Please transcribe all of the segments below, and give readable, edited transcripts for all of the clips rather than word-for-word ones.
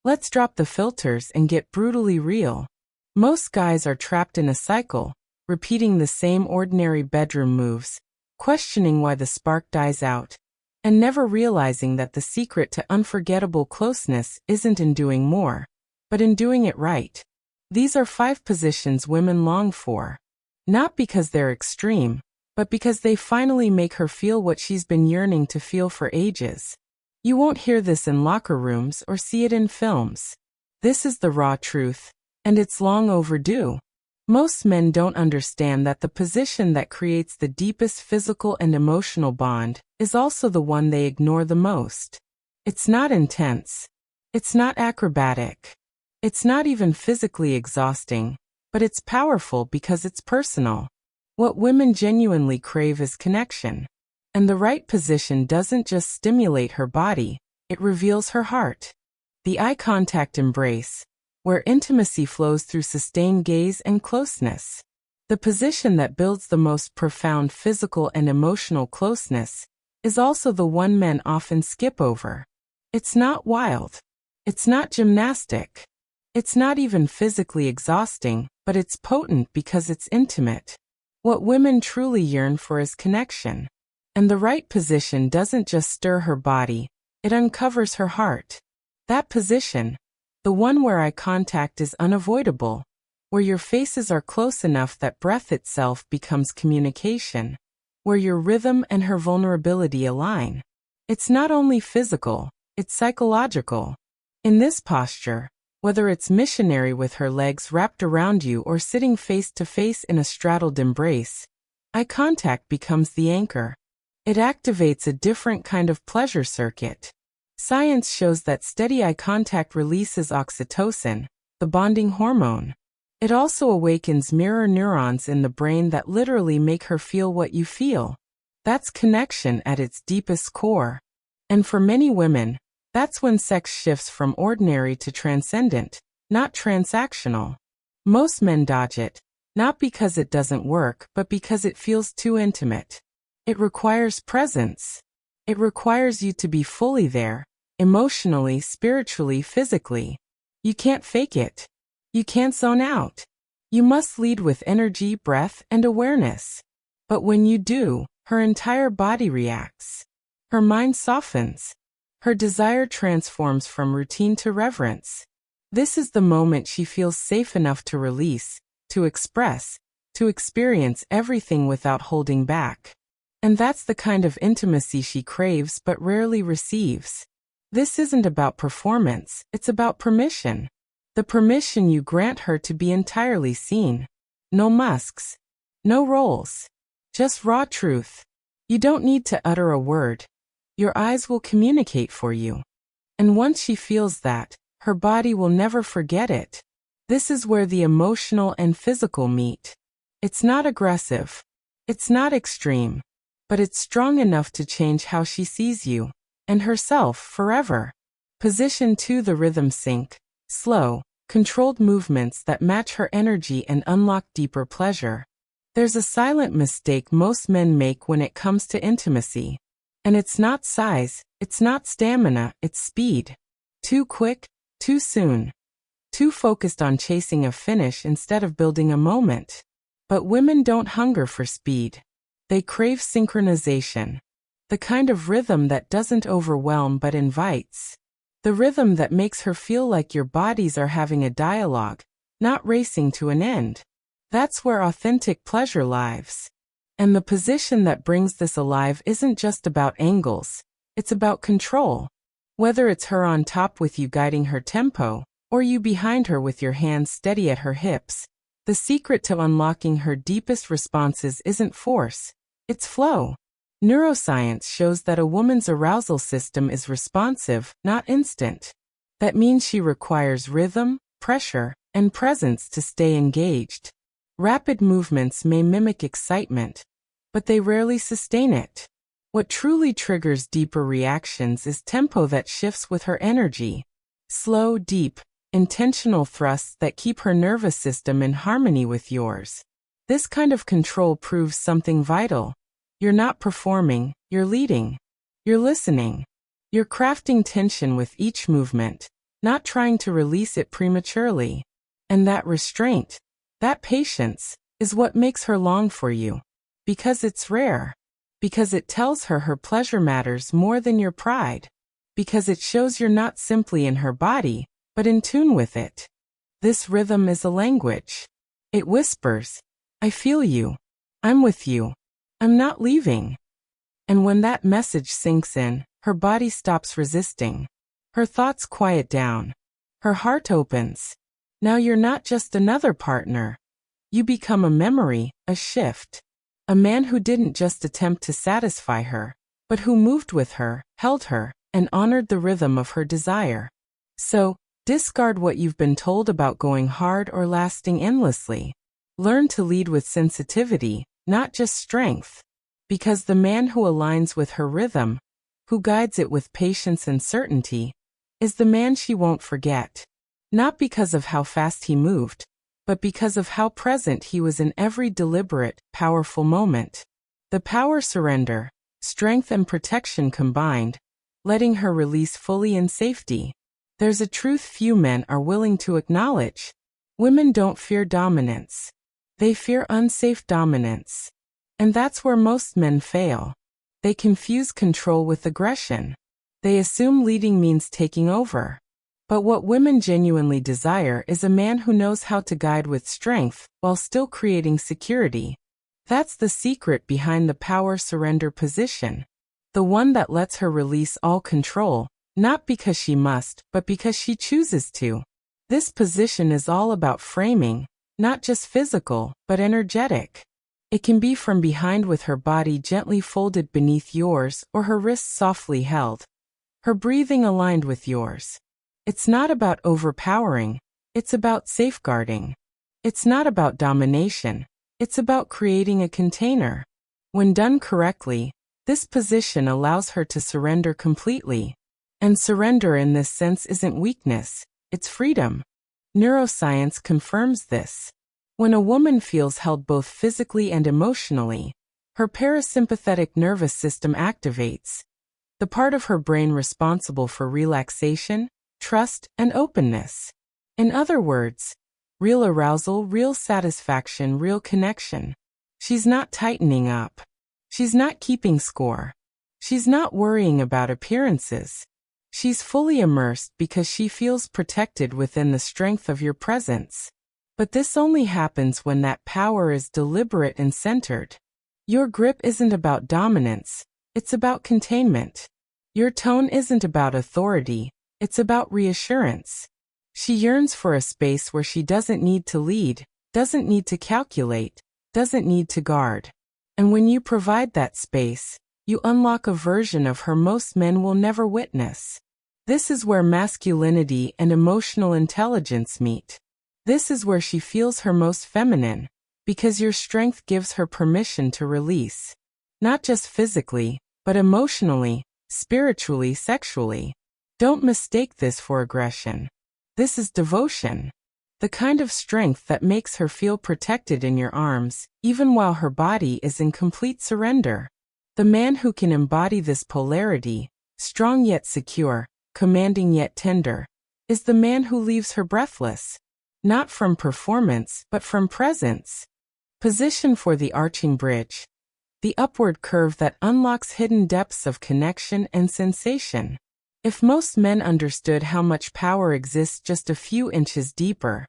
Let's drop the filters and get brutally real. Most guys are trapped in a cycle, repeating the same ordinary bedroom moves, questioning why the spark dies out, and never realizing that the secret to unforgettable closeness isn't in doing more, but in doing it right. These are 5 positions women long for. Not because they're extreme, but because they finally make her feel what she's been yearning to feel for ages. You won't hear this in locker rooms or see it in films. This is the raw truth, and it's long overdue. Most men don't understand that the position that creates the deepest physical and emotional bond is also the one they ignore the most. It's not intense. It's not acrobatic. It's not even physically exhausting, but it's powerful because it's personal. What women genuinely crave is connection. And the right position doesn't just stimulate her body, it reveals her heart. The eye contact embrace, where intimacy flows through sustained gaze and closeness. The position that builds the most profound physical and emotional closeness is also the one men often skip over. It's not wild. It's not gymnastic. It's not even physically exhausting, but it's potent because it's intimate. What women truly yearn for is connection. And the right position doesn't just stir her body, it uncovers her heart. That position, the one where eye contact is unavoidable, where your faces are close enough that breath itself becomes communication, where your rhythm and her vulnerability align. It's not only physical, it's psychological. In this posture, whether it's missionary with her legs wrapped around you or sitting face to face in a straddled embrace, eye contact becomes the anchor. It activates a different kind of pleasure circuit. Science shows that steady eye contact releases oxytocin, the bonding hormone. It also awakens mirror neurons in the brain that literally make her feel what you feel. That's connection at its deepest core. And for many women, that's when sex shifts from ordinary to transcendent, not transactional. Most men dodge it, not because it doesn't work, but because it feels too intimate. It requires presence. It requires you to be fully there, emotionally, spiritually, physically. You can't fake it. You can't zone out. You must lead with energy, breath, and awareness. But when you do, her entire body reacts. Her mind softens. Her desire transforms from routine to reverence. This is the moment she feels safe enough to release, to express, to experience everything without holding back. And that's the kind of intimacy she craves but rarely receives. This isn't about performance, it's about permission. The permission you grant her to be entirely seen. No masks. No roles. Just raw truth. You don't need to utter a word. Your eyes will communicate for you. And once she feels that, her body will never forget it. This is where the emotional and physical meet. It's not aggressive. It's not extreme. But it's strong enough to change how she sees you, and herself, forever. Position 2. The rhythm sync. Slow, controlled movements that match her energy and unlock deeper pleasure. There's a silent mistake most men make when it comes to intimacy. And it's not size, it's not stamina, it's speed. Too quick, too soon. Too focused on chasing a finish instead of building a moment. But women don't hunger for speed. They crave synchronization. The kind of rhythm that doesn't overwhelm but invites. The rhythm that makes her feel like your bodies are having a dialogue, not racing to an end. That's where authentic pleasure lives. And the position that brings this alive isn't just about angles, it's about control. Whether it's her on top with you guiding her tempo, or you behind her with your hands steady at her hips, the secret to unlocking her deepest responses isn't force. It's flow. Neuroscience shows that a woman's arousal system is responsive, not instant. That means she requires rhythm, pressure, and presence to stay engaged. Rapid movements may mimic excitement, but they rarely sustain it. What truly triggers deeper reactions is tempo that shifts with her energy. Slow, deep, intentional thrusts that keep her nervous system in harmony with yours. This kind of control proves something vital. You're not performing, you're leading. You're listening. You're crafting tension with each movement, not trying to release it prematurely. And that restraint, that patience, is what makes her long for you. Because it's rare. Because it tells her her pleasure matters more than your pride. Because it shows you're not simply in her body, but in tune with it. This rhythm is a language. It whispers, I feel you. I'm with you. I'm not leaving. And when that message sinks in, her body stops resisting. Her thoughts quiet down. Her heart opens. Now you're not just another partner. You become a memory, a shift. A man who didn't just attempt to satisfy her, but who moved with her, held her, and honored the rhythm of her desire. So, discard what you've been told about going hard or lasting endlessly. Learn to lead with sensitivity, not just strength. Because the man who aligns with her rhythm, who guides it with patience and certainty, is the man she won't forget. Not because of how fast he moved, but because of how present he was in every deliberate, powerful moment. The power surrender, strength and protection combined, letting her release fully in safety. There's a truth few men are willing to acknowledge. Women don't fear dominance. They fear unsafe dominance. And that's where most men fail. They confuse control with aggression. They assume leading means taking over. But what women genuinely desire is a man who knows how to guide with strength while still creating security. That's the secret behind the power surrender position. The one that lets her release all control, not because she must, but because she chooses to. This position is all about framing, not just physical, but energetic. It can be from behind with her body gently folded beneath yours or her wrists softly held. Her breathing aligned with yours. It's not about overpowering, it's about safeguarding. It's not about domination, it's about creating a container. When done correctly, this position allows her to surrender completely. And surrender in this sense isn't weakness, it's freedom. Neuroscience confirms this. When a woman feels held both physically and emotionally, her parasympathetic nervous system activates, the part of her brain responsible for relaxation, trust, and openness. In other words, real arousal, real satisfaction, real connection. She's not tightening up. She's not keeping score. She's not worrying about appearances. She's fully immersed because she feels protected within the strength of your presence. But this only happens when that power is deliberate and centered. Your grip isn't about dominance, it's about containment. Your tone isn't about authority, it's about reassurance. She yearns for a space where she doesn't need to lead, doesn't need to calculate, doesn't need to guard. And when you provide that space, you unlock a version of her most men will never witness. This is where masculinity and emotional intelligence meet. This is where she feels her most feminine, because your strength gives her permission to release. Not just physically, but emotionally, spiritually, sexually. Don't mistake this for aggression. This is devotion. The kind of strength that makes her feel protected in your arms, even while her body is in complete surrender. The man who can embody this polarity, strong yet secure, commanding yet tender, is the man who leaves her breathless. Not from performance, but from presence. Position for the arching bridge. The upward curve that unlocks hidden depths of connection and sensation. If most men understood how much power exists just a few inches deeper,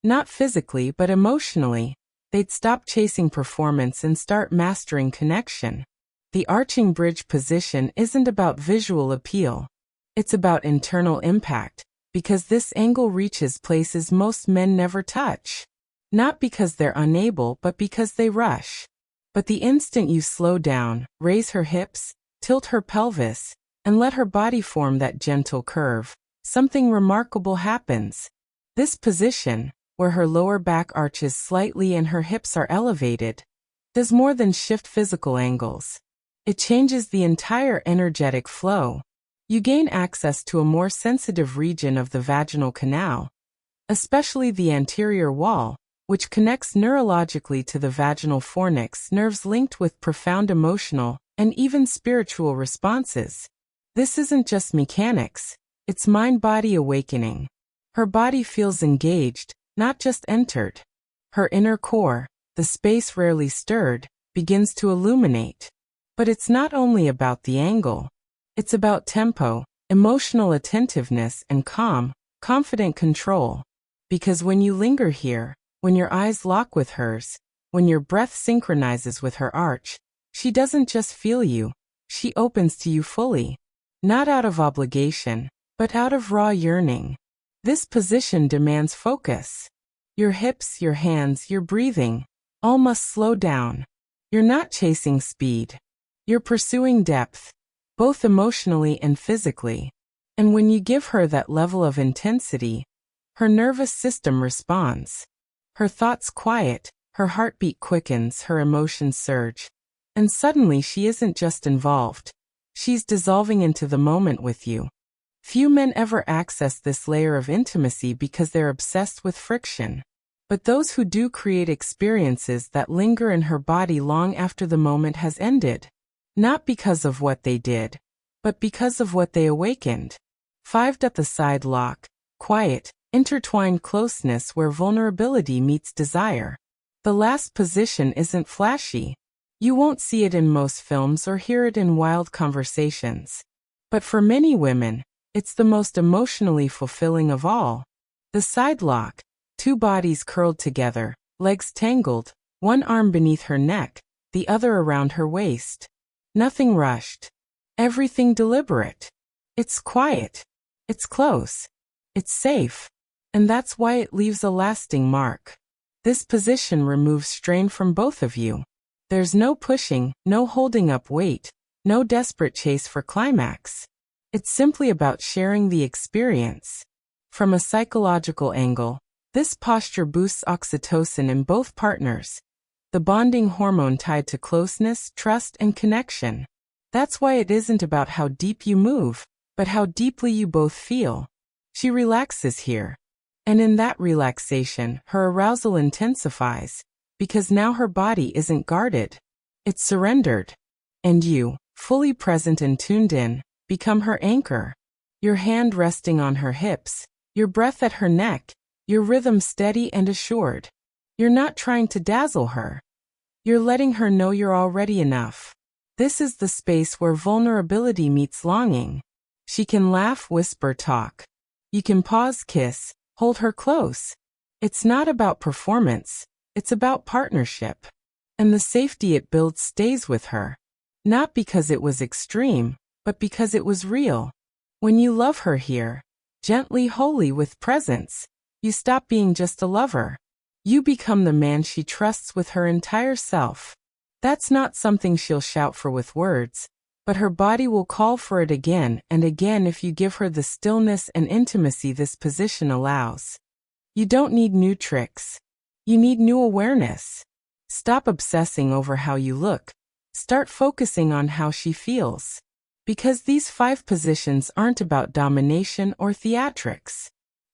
not physically but emotionally, they'd stop chasing performance and start mastering connection. The arching bridge position isn't about visual appeal. It's about internal impact, because this angle reaches places most men never touch. Not because they're unable, but because they rush. But the instant you slow down, raise her hips, tilt her pelvis, and let her body form that gentle curve, something remarkable happens. This position, where her lower back arches slightly and her hips are elevated, does more than shift physical angles. It changes the entire energetic flow. You gain access to a more sensitive region of the vaginal canal, especially the anterior wall, which connects neurologically to the vaginal fornix, nerves linked with profound emotional and even spiritual responses. This isn't just mechanics, It's mind-body awakening. Her body feels engaged, not just entered. Her inner core, the space rarely stirred, begins to illuminate. But it's not only about the angle. It's about tempo, emotional attentiveness, and calm, confident control. Because when you linger here, when your eyes lock with hers, when your breath synchronizes with her arch, she doesn't just feel you, she opens to you fully. Not out of obligation, but out of raw yearning. This position demands focus. Your hips, your hands, your breathing, all must slow down. You're not chasing speed. You're pursuing depth, both emotionally and physically. And when you give her that level of intensity, her nervous system responds. Her thoughts quiet, her heartbeat quickens, her emotions surge. And suddenly she isn't just involved. She's dissolving into the moment with you. Few men ever access this layer of intimacy because they're obsessed with friction. But those who do create experiences that linger in her body long after the moment has ended. Not because of what they did, but because of what they awakened. 5. The side lock, quiet, intertwined closeness where vulnerability meets desire. The last position isn't flashy. You won't see it in most films or hear it in wild conversations. But for many women, it's the most emotionally fulfilling of all. The side lock, two bodies curled together, legs tangled, one arm beneath her neck, the other around her waist. Nothing rushed. Everything deliberate. It's quiet. It's close. It's safe. And that's why it leaves a lasting mark. This position removes strain from both of you. There's no pushing, no holding up weight, no desperate chase for climax. It's simply about sharing the experience. From a psychological angle, this posture boosts oxytocin in both partners, the bonding hormone tied to closeness, trust, and connection. That's why it isn't about how deep you move, but how deeply you both feel. She relaxes here. And in that relaxation, her arousal intensifies, because now her body isn't guarded. It's surrendered. And you, fully present and tuned in, become her anchor. Your hand resting on her hips, your breath at her neck, your rhythm steady and assured. You're not trying to dazzle her. You're letting her know you're already enough. This is the space where vulnerability meets longing. She can laugh, whisper, talk. You can pause, kiss, hold her close. It's not about performance. It's about partnership. And the safety it builds stays with her. Not because it was extreme, but because it was real. When you love her here, gently, wholly, with presence, you stop being just a lover. You become the man she trusts with her entire self. That's not something she'll shout for with words, but her body will call for it again and again if you give her the stillness and intimacy this position allows. You don't need new tricks. You need new awareness. Stop obsessing over how you look. Start focusing on how she feels. Because these 5 positions aren't about domination or theatrics.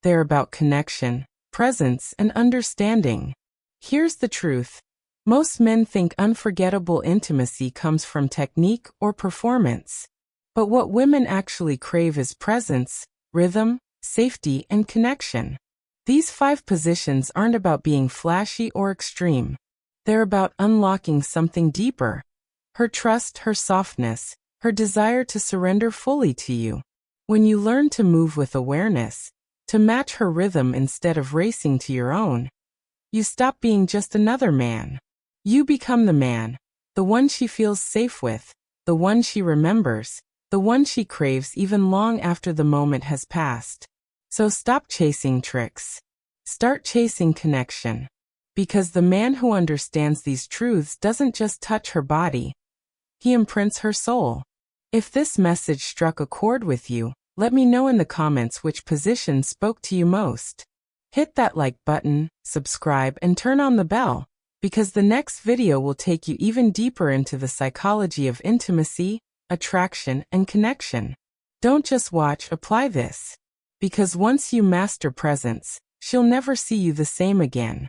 They're about connection, presence, and understanding. Here's the truth. Most men think unforgettable intimacy comes from technique or performance. But what women actually crave is presence, rhythm, safety, and connection. These 5 positions aren't about being flashy or extreme. They're about unlocking something deeper. Her trust, her softness, her desire to surrender fully to you. When you learn to move with awareness, to match her rhythm instead of racing to your own, you stop being just another man. You become the man, the one she feels safe with, the one she remembers, the one she craves even long after the moment has passed. So stop chasing tricks. Start chasing connection. Because the man who understands these truths doesn't just touch her body. He imprints her soul. If this message struck a chord with you, let me know in the comments which position spoke to you most. Hit that like button, subscribe, and turn on the bell, because the next video will take you even deeper into the psychology of intimacy, attraction, and connection. Don't just watch, apply this. Because once you master presence, she'll never see you the same again.